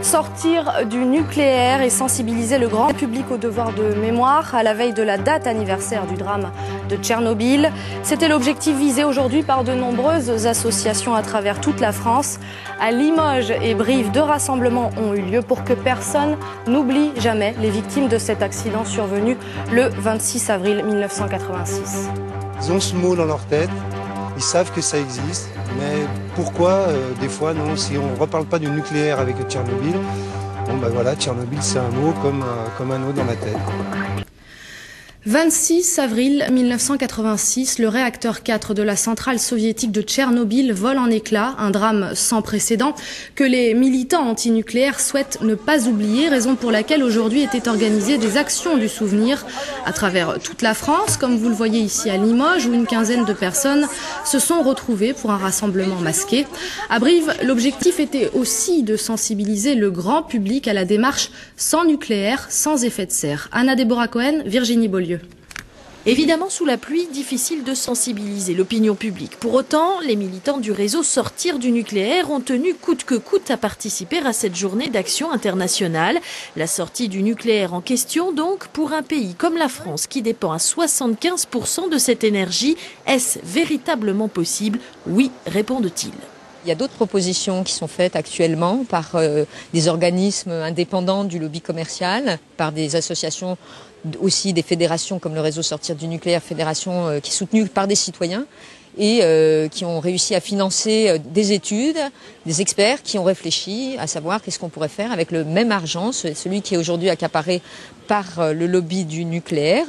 Sortir du nucléaire et sensibiliser le grand public au devoir de mémoire à la veille de la date anniversaire du drame de Tchernobyl. C'était l'objectif visé aujourd'hui par de nombreuses associations à travers toute la France. À Limoges et Brive, 2 rassemblements ont eu lieu pour que personne n'oublie jamais les victimes de cet accident survenu le 26 avril 1986. Ils ont ce mot dans leur tête, ils savent que ça existe, mais pourquoi des fois non, si on ne reparle pas du nucléaire avec Tchernobyl, bon ben voilà, Tchernobyl c'est un mot comme un autre dans la tête. 26 avril 1986, le réacteur 4 de la centrale soviétique de Tchernobyl vole en éclats, un drame sans précédent que les militants antinucléaires souhaitent ne pas oublier, raison pour laquelle aujourd'hui étaient organisées des actions du souvenir à travers toute la France, comme vous le voyez ici à Limoges, où une quinzaine de personnes se sont retrouvées pour un rassemblement masqué. À Brive, l'objectif était aussi de sensibiliser le grand public à la démarche sans nucléaire, sans effet de serre. Anna Déborah Cohen, Virginie Beaulieu. Évidemment, sous la pluie, difficile de sensibiliser l'opinion publique. Pour autant, les militants du réseau Sortir du nucléaire ont tenu coûte que coûte à participer à cette journée d'action internationale. La sortie du nucléaire en question, donc, pour un pays comme la France qui dépend à 75% de cette énergie, est-ce véritablement possible? Oui, répondent-ils. Il y a d'autres propositions qui sont faites actuellement par des organismes indépendants du lobby commercial, par des associations, aussi des fédérations comme le réseau Sortir du nucléaire, fédération qui est soutenue par des citoyens et qui ont réussi à financer des études, des experts qui ont réfléchi à savoir qu'est-ce qu'on pourrait faire avec le même argent, celui qui est aujourd'hui accaparé par le lobby du nucléaire.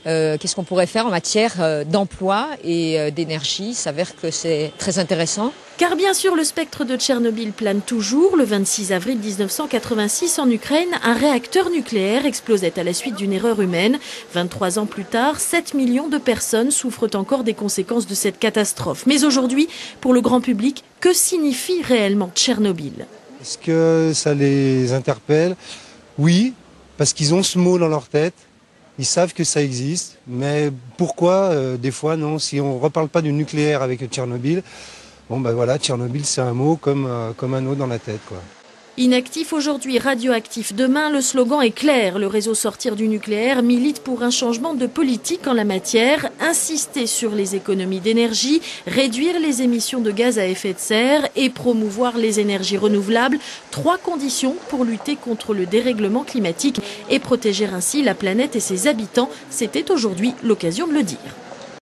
Qu'est-ce qu'on pourrait faire en matière d'emploi et d'énergie? Il s'avère que c'est très intéressant. Car bien sûr, le spectre de Tchernobyl plane toujours. Le 26 avril 1986, en Ukraine, un réacteur nucléaire explosait à la suite d'une erreur humaine. 23 ans plus tard, 7 millions de personnes souffrent encore des conséquences de cette catastrophe. Mais aujourd'hui, pour le grand public, que signifie réellement Tchernobyl? Est-ce que ça les interpelle? Oui, parce qu'ils ont ce mot dans leur tête. Ils savent que ça existe, mais pourquoi des fois non, si on ne reparle pas du nucléaire avec Tchernobyl, bon ben voilà, Tchernobyl c'est un mot comme un autre dans la tête, quoi. Inactif aujourd'hui, radioactif demain, le slogan est clair. Le réseau Sortir du nucléaire milite pour un changement de politique en la matière, insister sur les économies d'énergie, réduire les émissions de gaz à effet de serre et promouvoir les énergies renouvelables. 3 conditions pour lutter contre le dérèglement climatique et protéger ainsi la planète et ses habitants. C'était aujourd'hui l'occasion de le dire.